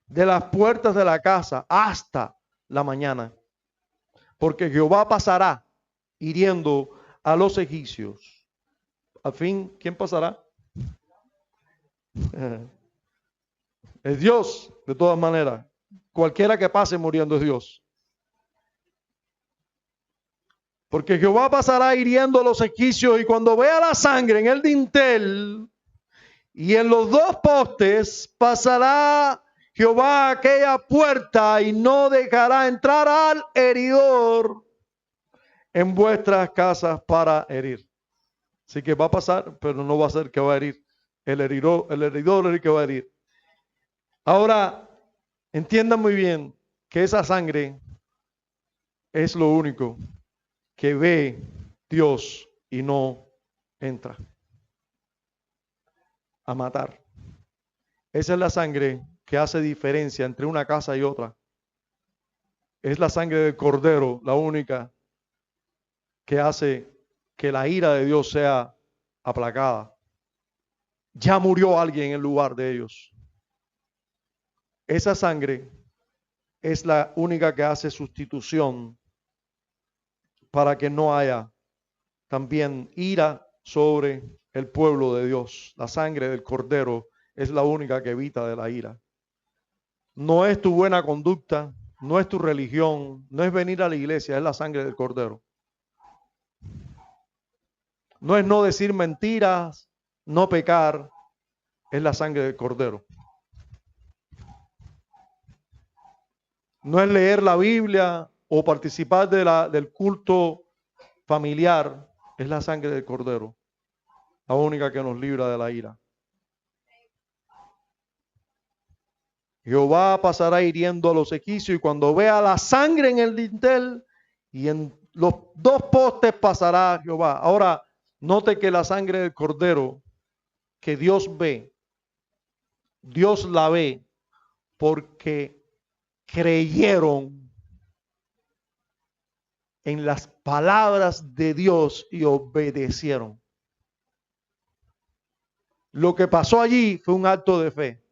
de las puertas de la casa hasta la mañana, porque Jehová pasará hiriendo a los egipcios. Al fin, ¿quién pasará? Es Dios, de todas maneras. Cualquiera que pase muriendo es Dios. Porque Jehová pasará hiriendo a los egipcios y cuando vea la sangre en el dintel y en los 2 postes, pasará Jehová a aquella puerta y no dejará entrar al heridor en vuestras casas para herir. Así que va a pasar, pero no va a ser que va a herir. El heridor es el que va a herir. Ahora, entiendan muy bien que esa sangre es lo único que ve Dios y no entra a matar. Esa es la sangre que hace diferencia entre una casa y otra. Es la sangre del cordero, la única que hace que la ira de Dios sea aplacada. Ya murió alguien en lugar de ellos. Esa sangre es la única que hace sustitución para que no haya también ira sobre el pueblo de Dios. La sangre del cordero es la única que evita de la ira. No es tu buena conducta, no es tu religión, no es venir a la iglesia, es la sangre del cordero. No es no decir mentiras, no pecar, es la sangre del cordero. No es leer la Biblia o participar del culto familiar, es la sangre del cordero, la única que nos libra de la ira. Jehová pasará hiriendo a los egipcios y cuando vea la sangre en el dintel y en los 2 postes pasará Jehová. Ahora, note que la sangre del cordero que Dios ve Dios la ve porque creyeron en las palabras de Dios y obedecieron. Lo que pasó allí fue un acto de fe.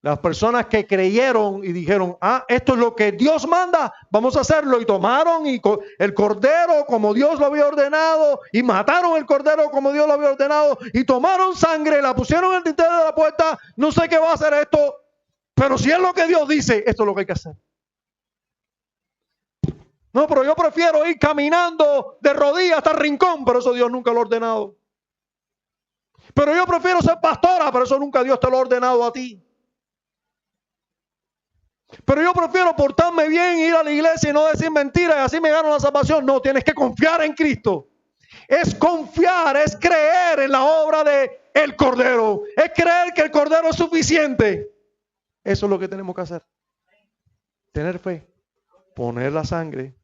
Las personas que creyeron y dijeron, esto es lo que Dios manda, vamos a hacerlo. Y tomaron el cordero como Dios lo había ordenado y mataron el cordero como Dios lo había ordenado y tomaron sangre, la pusieron en el dintel de la puerta. No sé qué va a hacer esto, pero si es lo que Dios dice, esto es lo que hay que hacer. No, pero yo prefiero ir caminando de rodillas hasta el rincón, pero eso Dios nunca lo ha ordenado. Pero yo prefiero ser pastora, pero eso nunca Dios te lo ha ordenado a ti. Pero yo prefiero portarme bien, ir a la iglesia y no decir mentiras y así me gano la salvación. No, tienes que confiar en Cristo. Es confiar, es creer en la obra de el Cordero. Es creer que el Cordero es suficiente. Eso es lo que tenemos que hacer. Tener fe. Poner la sangre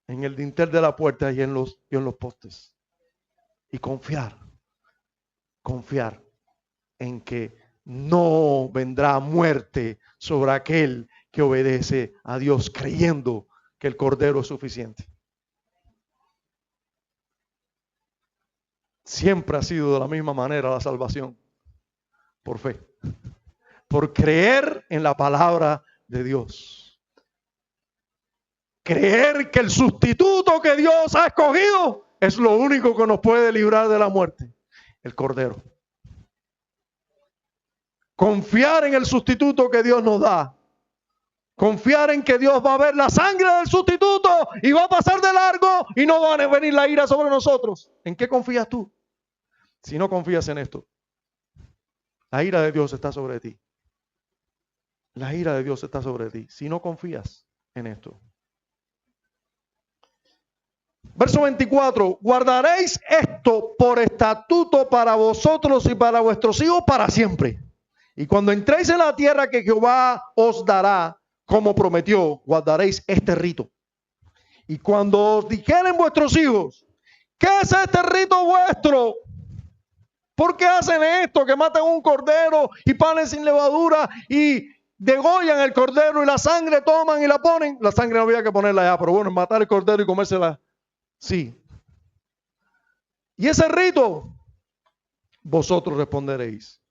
en el dintel de la puerta y en los postes. Y confiar. Confiar en que no vendrá muerte sobre aquel que obedece a Dios creyendo que el Cordero es suficiente. Siempre ha sido de la misma manera la salvación, por fe, por creer en la palabra de Dios. Creer que el sustituto que Dios ha escogido es lo único que nos puede librar de la muerte, el Cordero. Confiar en el sustituto que Dios nos da. Confiar en que Dios va a ver la sangre del sustituto y va a pasar de largo y no va a venir la ira sobre nosotros. ¿En qué confías tú? Si no confías en esto, la ira de Dios está sobre ti. La ira de Dios está sobre ti. Si no confías en esto. Verso 24. Guardaréis esto por estatuto para vosotros y para vuestros hijos para siempre. Y cuando entréis en la tierra que Jehová os dará, como prometió, guardaréis este rito. Y cuando os dijeren vuestros hijos, ¿qué es este rito vuestro? ¿Por qué hacen esto? Que matan un cordero y panes sin levadura y degollan el cordero y la sangre toman y la ponen. La sangre no había que ponerla ya, pero bueno, matar el cordero y comérsela, sí. Y ese rito, vosotros responderéis.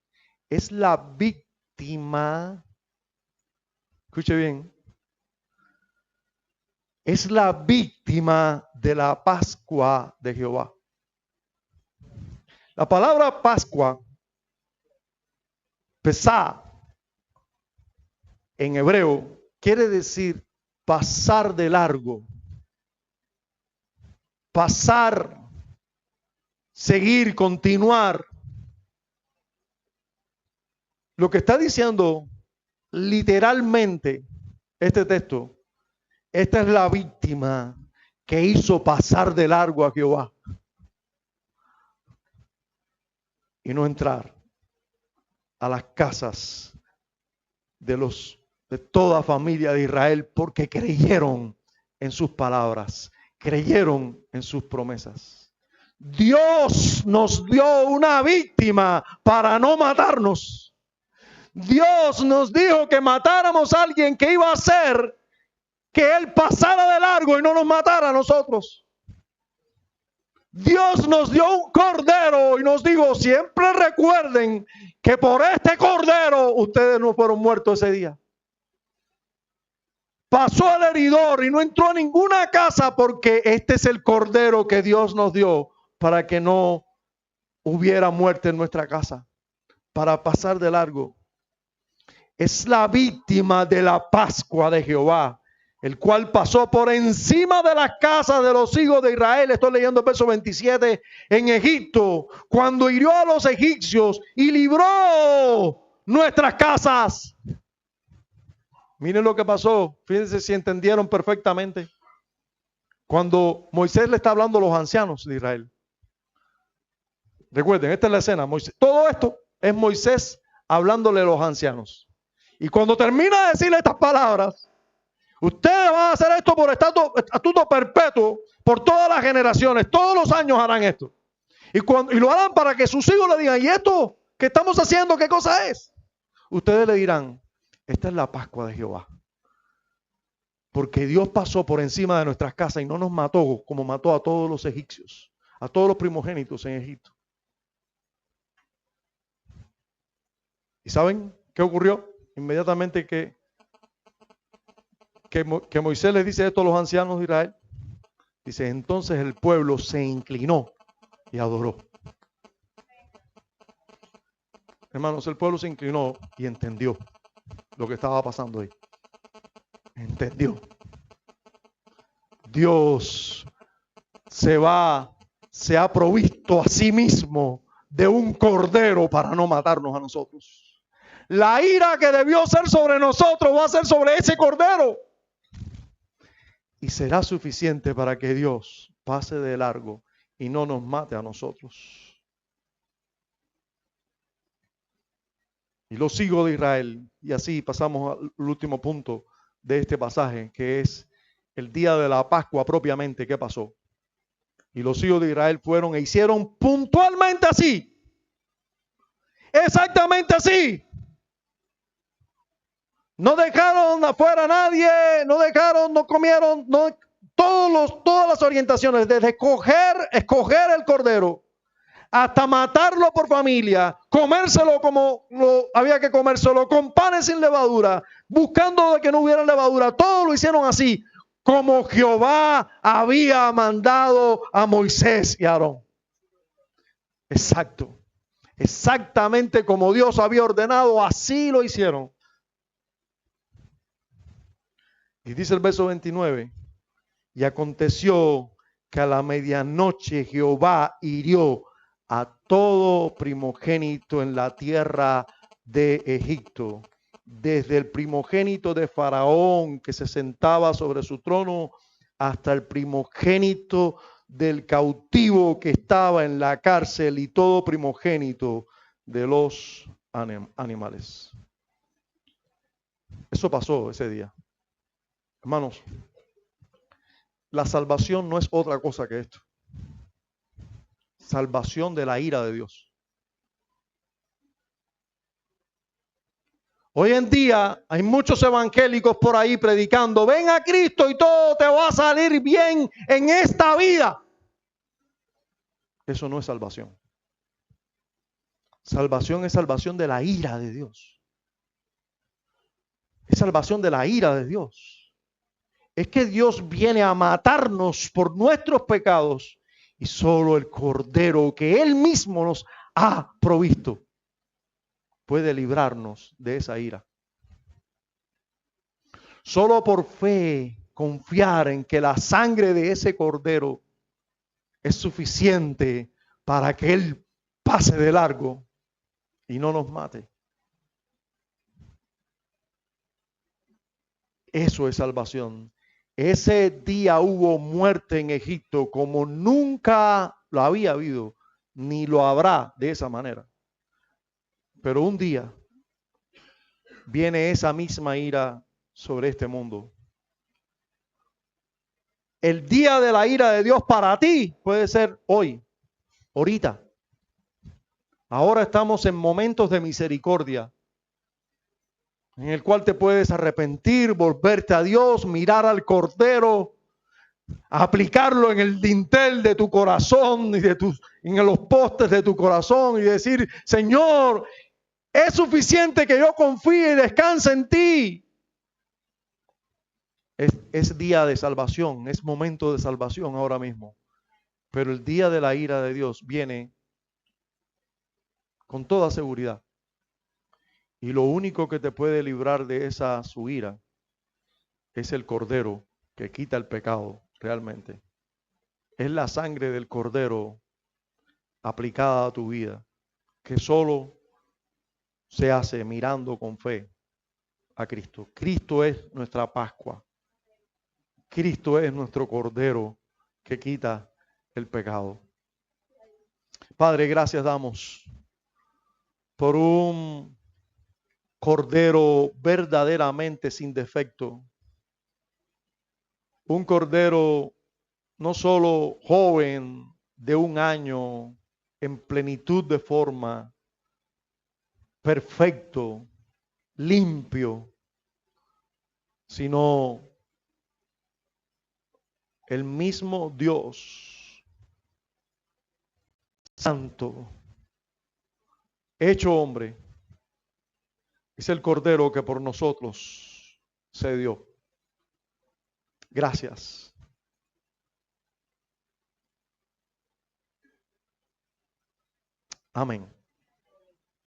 Es la víctima, escuche bien, es la víctima de la Pascua de Jehová. La palabra Pascua, Pesá, en hebreo, quiere decir pasar de largo, pasar, seguir, continuar. Lo que está diciendo literalmente este texto, esta es la víctima que hizo pasar de largo a Jehová y no entrar a las casas de toda familia de Israel porque creyeron en sus palabras, creyeron en sus promesas. Dios nos dio una víctima para no matarnos. Dios nos dijo que matáramos a alguien que iba a hacer que Él pasara de largo y no nos matara a nosotros. Dios nos dio un cordero y nos dijo, siempre recuerden que por este cordero ustedes no fueron muertos ese día. Pasó el heridor y no entró a ninguna casa porque este es el cordero que Dios nos dio para que no hubiera muerte en nuestra casa, para pasar de largo. Es la víctima de la Pascua de Jehová, el cual pasó por encima de las casas de los hijos de Israel. Estoy leyendo el verso 27, en Egipto, cuando hirió a los egipcios y libró nuestras casas. Miren lo que pasó, fíjense si entendieron perfectamente. Cuando Moisés le está hablando a los ancianos de Israel. Recuerden, esta es la escena. Todo esto es Moisés hablándole a los ancianos. Y cuando termina de decirle estas palabras, ustedes van a hacer esto por estatuto perpetuo por todas las generaciones, todos los años harán esto. Y lo harán para que sus hijos le digan, ¿y esto que estamos haciendo qué cosa es? Ustedes le dirán, esta es la Pascua de Jehová. Porque Dios pasó por encima de nuestras casas y no nos mató como mató a todos los egipcios, a todos los primogénitos en Egipto. ¿Y saben qué ocurrió? Inmediatamente que Moisés les dice esto a los ancianos de Israel, dice, entonces el pueblo se inclinó y adoró. Hermanos, el pueblo se inclinó y entendió lo que estaba pasando ahí. Entendió. Dios se ha provisto a sí mismo de un cordero para no matarnos a nosotros. La ira que debió ser sobre nosotros va a ser sobre ese cordero. Y será suficiente para que Dios pase de largo y no nos mate a nosotros. Y los hijos de Israel, y así pasamos al último punto de este pasaje, que es el día de la Pascua propiamente. ¿Qué pasó? Y los hijos de Israel fueron e hicieron puntualmente así. Exactamente así. No dejaron afuera a nadie, no comieron, todas las orientaciones, desde escoger el cordero, hasta matarlo por familia, comérselo como había que comérselo, con panes sin levadura, buscando de que no hubiera levadura. Todo lo hicieron así, como Jehová había mandado a Moisés y a Aarón. Exacto. Exactamente como Dios había ordenado, así lo hicieron. Y dice el verso 29, y aconteció que a la medianoche Jehová hirió a todo primogénito en la tierra de Egipto, desde el primogénito de Faraón que se sentaba sobre su trono, hasta el primogénito del cautivo que estaba en la cárcel y todo primogénito de los animales. Eso pasó ese día. Hermanos, la salvación no es otra cosa que esto. Salvación de la ira de Dios. Hoy en día hay muchos evangélicos por ahí predicando, ven a Cristo y todo te va a salir bien en esta vida. Eso no es salvación. Salvación es salvación de la ira de Dios. Es salvación de la ira de Dios. Es que Dios viene a matarnos por nuestros pecados y solo el Cordero que Él mismo nos ha provisto puede librarnos de esa ira. Solo por fe confiar en que la sangre de ese Cordero es suficiente para que Él pase de largo y no nos mate. Eso es salvación. Ese día hubo muerte en Egipto como nunca lo había habido, ni lo habrá de esa manera. Pero un día viene esa misma ira sobre este mundo. El día de la ira de Dios para ti puede ser hoy, ahorita. Ahora estamos en momentos de misericordia, en el cual te puedes arrepentir, volverte a Dios, mirar al Cordero, aplicarlo en el dintel de tu corazón y en los postes de tu corazón y decir, Señor, es suficiente que yo confíe y descanse en ti. Es día de salvación, es momento de salvación ahora mismo. Pero el día de la ira de Dios viene con toda seguridad. Y lo único que te puede librar de esa su ira es el Cordero que quita el pecado realmente. Es la sangre del Cordero aplicada a tu vida, que solo se hace mirando con fe a Cristo. Cristo es nuestra Pascua. Cristo es nuestro Cordero que quita el pecado. Padre, gracias damos por un Cordero verdaderamente sin defecto. Un Cordero no solo joven de 1 año, en plenitud de forma, perfecto, limpio, sino el mismo Dios santo, hecho hombre, es el Cordero que por nosotros se dio. Gracias. Amén.